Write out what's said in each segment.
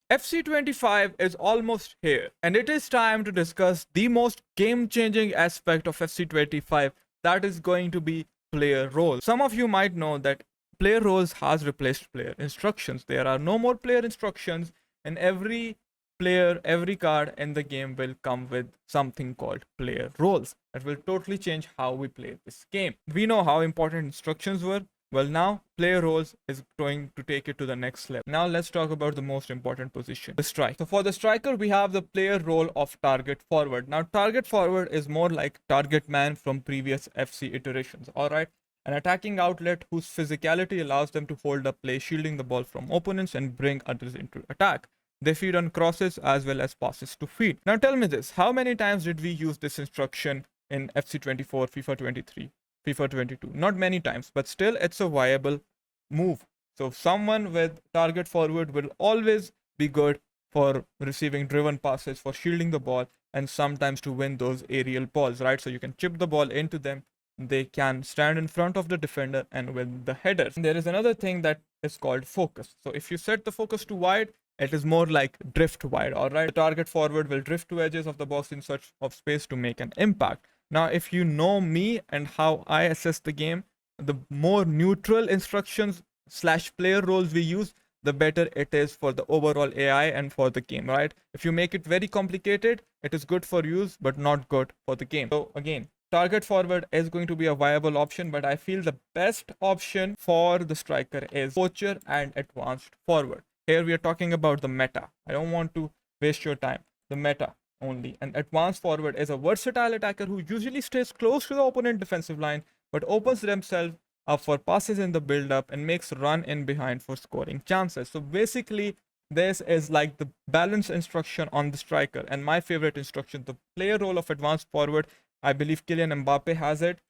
FC25 is almost here, and it is time to discuss the most game changing aspect of FC25, that is going to be player roles. Some of you might know that player roles has replaced player instructions. There are no more player instructions, and every player, every card in the game will come with something called player roles. That will totally change how we play this game. We know how important instructions were. Well, now player roles is going to take it to the next level. Now let's talk about the most important position, the strike. So for the striker, we have the player role of target forward. Now target forward is more like target man from previous FC iterations. All right, an attacking outlet whose physicality allows them to hold up play, shielding the ball from opponents and bring others into attack. They feed on crosses as well as passes to feed. Now tell me this, how many times did we use this instruction in FC24, FIFA 23? FIFA 22? Not many times, but still it's a viable move. So someone with target forward will always be good for receiving driven passes, for shielding the ball, and sometimes to win those aerial balls, right? So you can chip the ball into them. They can stand in front of the defender and win the headers. There is another thing that is called focus. So if you set the focus to wide, it is more like drift wide, all right? The target forward will drift to edges of the box in search of space to make an impact. Now, if you know me and how I assess the game, the more neutral instructions / player roles we use, the better it is for the overall AI and for the game, right? If you make it very complicated, it is good for use, but not good for the game. So again, target forward is going to be a viable option, but I feel the best option for the striker is poacher and advanced forward. Here we are talking about the meta. I don't want to waste your time. The meta only. An advanced forward is a versatile attacker who usually stays close to the opponent defensive line but opens themselves up for passes in the build up and makes run in behind for scoring chances. So basically, this is like the balance instruction on the striker, and my favorite instruction, the player role of advanced forward. I believe Kylian Mbappe has it.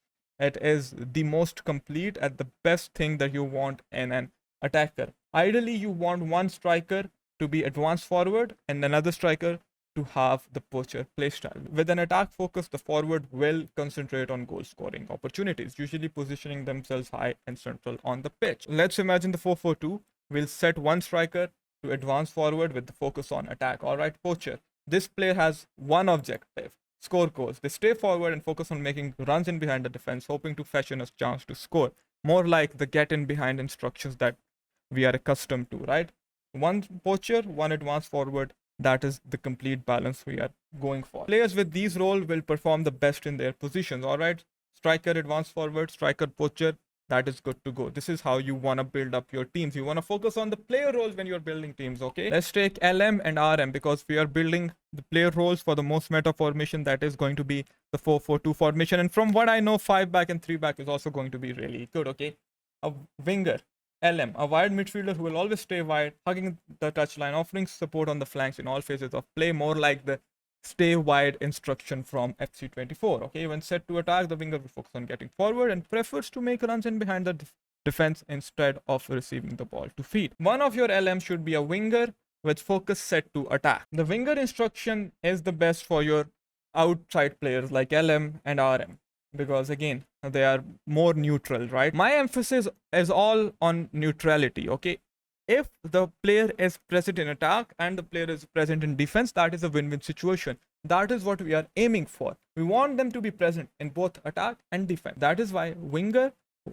It is the most complete and the best thing that you want in an attacker. Ideally, you want one striker to be advanced forward and another striker to have the poacher playstyle. With an attack focus, the forward will concentrate on goal scoring opportunities, usually positioning themselves high and central on the pitch. Let's imagine the 4-4-2. We'll set one striker to advance forward with the focus on attack. All right, poacher. This player has one objective: score goals. They stay forward and focus on making runs in behind the defense, hoping to fashion a chance to score. More like the get in behind instructions that we are accustomed to, right? One poacher, one advanced forward. That is the complete balance we are going for. Players with these roles will perform the best in their positions. All right, striker, advanced forward, striker, poacher. That is good to go. This is how you want to build up your teams. You want to focus on the player roles when you're building teams, okay? Let's take LM and RM because we are building the player roles for the most meta formation, that is going to be the 4-4-2 formation. And from what I know, 5-back and 3-back is also going to be really good, okay? A winger, LM, a wide midfielder who will always stay wide, hugging the touchline, offering support on the flanks in all phases of play, more like the stay wide instruction from FC24. Okay, when set to attack, the winger will focus on getting forward and prefers to make runs in behind the defense instead of receiving the ball to feed. One of your LM should be a winger with focus set to attack. The winger instruction is the best for your outside players like LM and RM because again, they are more neutral, right? My emphasis is all on neutrality, okay? If the player is present in attack and the player is present in defense, that is a win-win situation. That is what we are aiming for. We want them to be present in both attack and defense. That is why winger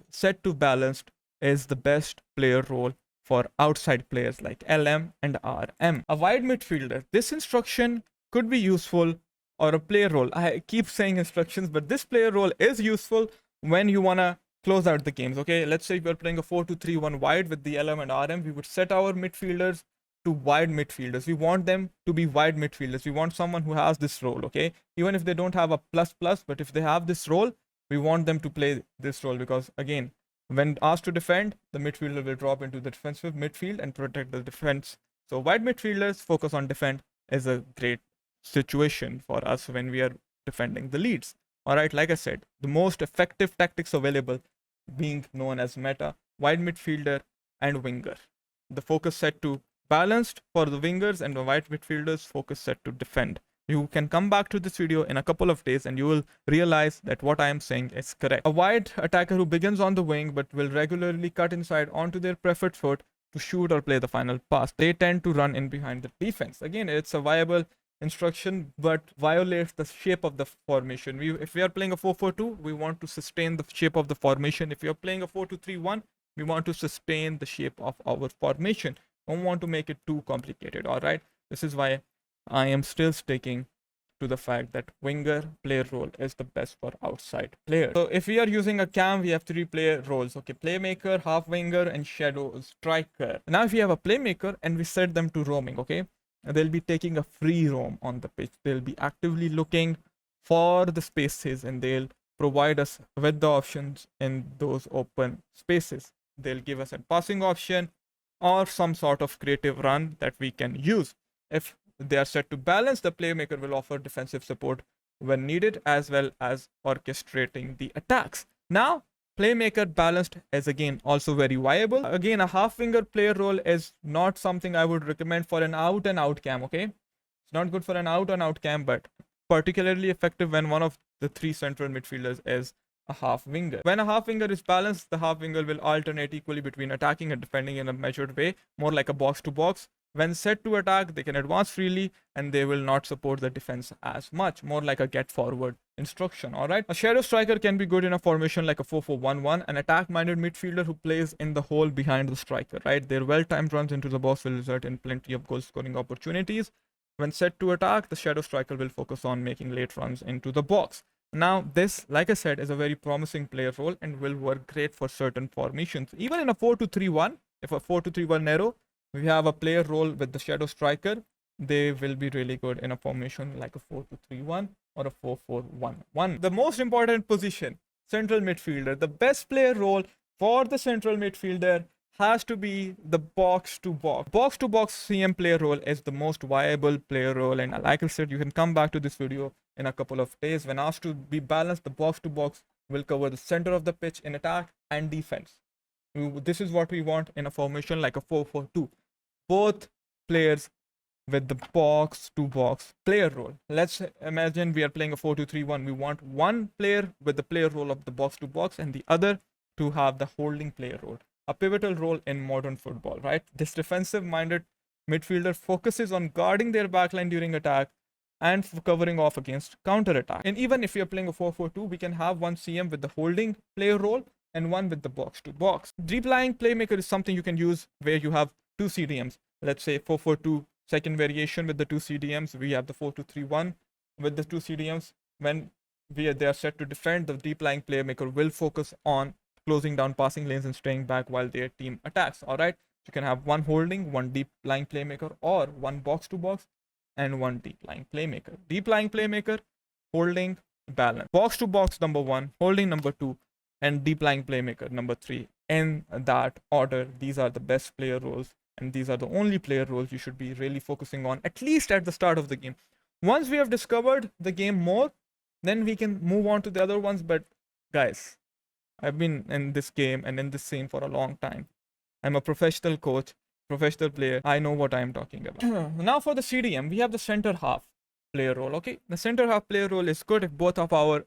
set to balanced is the best player role for outside players like LM and RM. A wide midfielder. This instruction could be useful, or a player role. I keep saying instructions, but this player role is useful when you want to close out the games, okay? Let's say we're playing a 4-2-3-1 wide with the LM and RM. We would set our midfielders to wide midfielders. We want them to be wide midfielders. We want someone who has this role, okay? Even if they don't have a plus, but if they have this role, we want them to play this role because, again, when asked to defend, the midfielder will drop into the defensive midfield and protect the defense. So wide midfielders focus on defend is a great situation for us when we are defending the leads. All right, like I said, the most effective tactics available being known as meta, wide midfielder and winger. The focus set to balanced for the wingers and the wide midfielders focus set to defend. You can come back to this video in a couple of days and you will realize that what I am saying is correct. A wide attacker who begins on the wing but will regularly cut inside onto their preferred foot to shoot or play the final pass. They tend to run in behind the defense. Again, it's a viable instruction, but violates the shape of the formation. If we are playing a 4-4-2, we want to sustain the shape of the formation. If you're playing a 4-2-3-1, we want to sustain the shape of our formation. Don't want to make it too complicated. All right, this is why I am still sticking to the fact that winger player role is the best for outside players. So if we are using a cam, we have 3 player roles. Okay, playmaker, half winger, and shadow striker. Now if we have a playmaker and we set them to roaming, okay, they'll be taking a free roam on the pitch. They'll be actively looking for the spaces and they'll provide us with the options in those open spaces. They'll give us a passing option or some sort of creative run that we can use. If they are set to balance, the playmaker will offer defensive support when needed, as well as orchestrating the attacks. Now, playmaker balanced is again also very viable. Again, a half winger player role is not something I would recommend for an out and out cam, okay? It's not good for an out and out cam, but particularly effective when one of the 3 central midfielders is a half winger. When a half winger is balanced, the half winger will alternate equally between attacking and defending in a measured way, more like a box to box. When set to attack, they can advance freely and they will not support the defense as much, more like a get forward instruction. All right, a shadow striker can be good in a formation like a 4-4-1-1, an attack minded midfielder who plays in the hole behind the striker, right? Their well timed runs into the box will result in plenty of goal scoring opportunities. When set to attack, the shadow striker will focus on making late runs into the box. Now, this, like I said, is a very promising player role and will work great for certain formations. Even in a 4-2-3-1, if a 4-2-3-1 narrow, we have a player role with the shadow striker, they will be really good in a formation like a 4-2-3-1 or a 4-4-1-1. The most important position, central midfielder. The best player role for the central midfielder has to be the box to box. Box to box CM player role is the most viable player role, and like I said, you can come back to this video in a couple of days. When asked to be balanced, the box to box will cover the center of the pitch in attack and defense. This is what we want in a formation like a 4-4-2. Both players with the box to box player role. Let's imagine we are playing a 4-2-3-1. We want one player with the player role of the box to box and the other to have the holding player role, a pivotal role in modern football, right? This defensive minded midfielder focuses on guarding their backline during attack and covering off against counter attack. And even if we are playing a 4-4-2, we can have one CM with the holding player role and one with the box to box. Deep lying playmaker is something you can use where you have 2 CDMs. Let's say 4-4-2 second variation with the 2 CDMs. We have the 4-2-3-1 with the 2 CDMs. When they are set to defend, the deep lying playmaker will focus on closing down passing lanes and staying back while their team attacks. All right, you can have one holding, one deep lying playmaker, or one box to box and one deep lying playmaker. Deep lying playmaker, holding, balance. Box to box number 1, holding number 2, and deep lying playmaker number 3. In that order, these are the best player roles, and these are the only player roles you should be really focusing on, at least at the start of the game. Once we have discovered the game more, then we can move on to the other ones. But guys, I've been in this game and in this scene for a long time. I'm a professional coach, professional player. I know what I'm talking about. Now for the CDM, we have the center half player role. Okay, the center half player role is good if both of our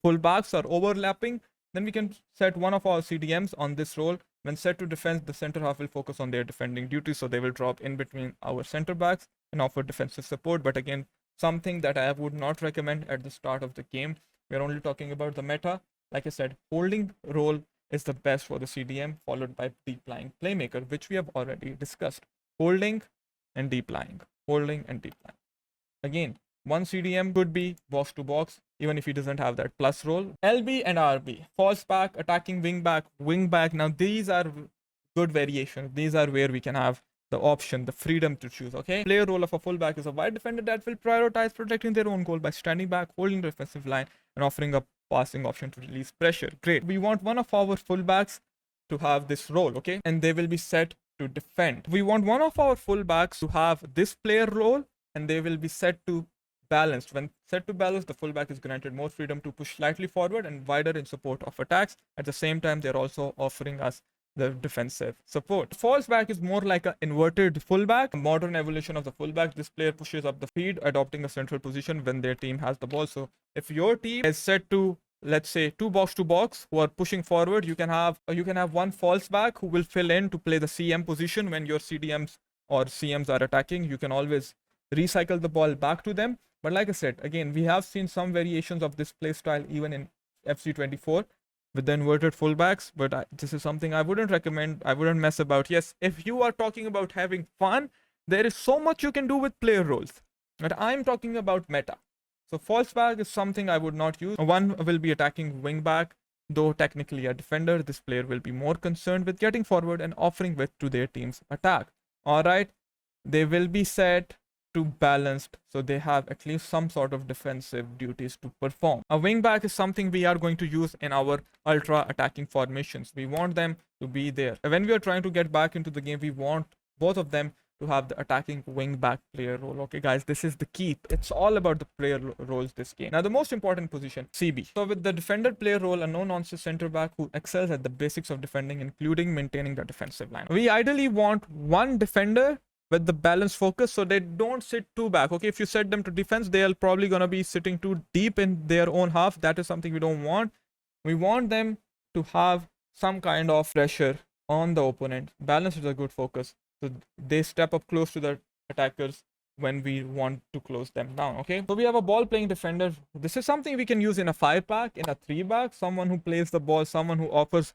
fullbacks are overlapping. Then we can set one of our CDMs on this role. When set to defense, the center half will focus on their defending duties, so they will drop in between our center backs and offer defensive support. But again, something that I would not recommend at the start of the game. We're only talking about the meta. Like I said, holding role is the best for the CDM, followed by deep lying playmaker, which we have already discussed. Holding and deep lying. Holding and deep lying. Again, one CDM could be box to box, even if he doesn't have that plus role. LB and RB, false back, attacking wingback, wingback. Now these are good variations. These are where we can have the option, the freedom to choose. Okay, player role of a fullback is a wide defender that will prioritize protecting their own goal by standing back, holding the defensive line, and offering a passing option to release pressure. Great. We want one of our fullbacks to have this role, okay, and they will be set to defend. We want one of our fullbacks to have this player role, and they will be set to balanced. When set to balance, the fullback is granted more freedom to push slightly forward and wider in support of attacks. At the same time, they're also offering us the defensive support. False back is more like an inverted fullback, a modern evolution of the fullback. This player pushes up the field, adopting a central position when their team has the ball. So if your team is set to let's say 2 box to box who are pushing forward. You can have one false back who will fill in to play the CM position when your CDMs or CMs are attacking. You can always recycle the ball back to them. But like I said, again, we have seen some variations of this play style even in FC24 with the inverted fullbacks, but this is something I wouldn't recommend. I wouldn't mess about. Yes, if you are talking about having fun, there is so much you can do with player roles. But I'm talking about meta. So false back is something I would not use. One will be attacking wingback, though technically a defender. This player will be more concerned with getting forward and offering width to their team's attack. Alright, they will be set to balanced, so they have at least some sort of defensive duties to perform. A wingback is something we are going to use in our ultra attacking formations. We want them to be there. When we are trying to get back into the game, we want both of them to have the attacking wingback player role. Okay, guys, this is the key. It's all about the player roles this game. Now, the most important position, CB. So with the defender player role, a no-nonsense center back who excels at the basics of defending, including maintaining the defensive line. We ideally want one defender with the balanced focus, so they don't sit too back. Okay, if you set them to defense, they are probably gonna be sitting too deep in their own half. That is something we don't want. We want them to have some kind of pressure on the opponent. Balance is a good focus, so they step up close to the attackers when we want to close them down. Okay, so we have a ball playing defender. This is something we can use in a 5-back, in a 3-back, someone who plays the ball, someone who offers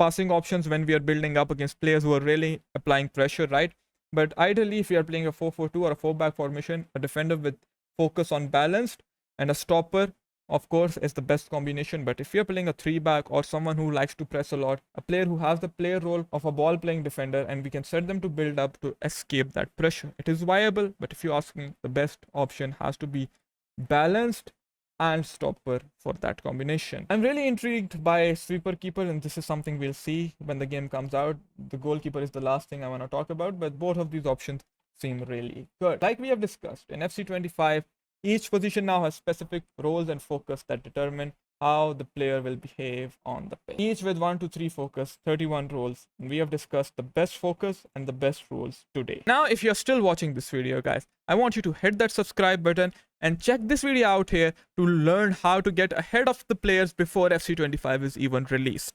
passing options when we are building up against players who are really applying pressure, right? But ideally, if we are playing a 4-4-2 or a 4-back formation, a defender with focus on balanced and a stopper, of course, is the best combination. But if you're playing a 3-back or someone who likes to press a lot, a player who has the player role of a ball playing defender, and we can set them to build up to escape that pressure. It is viable, but if you ask me, the best option has to be balanced and stopper for that combination. I'm really intrigued by sweeper keeper, and this is something we'll see when the game comes out. The goalkeeper is the last thing I want to talk about, but both of these options seem really good. Like we have discussed in FC25, each position now has specific roles and focus that determine how the player will behave on the pitch. Each with 1 to 3 focus, 31 roles. And we have discussed the best focus and the best roles today. Now, if you're still watching this video, guys, I want you to hit that subscribe button and check this video out here to learn how to get ahead of the players before FC25 is even released.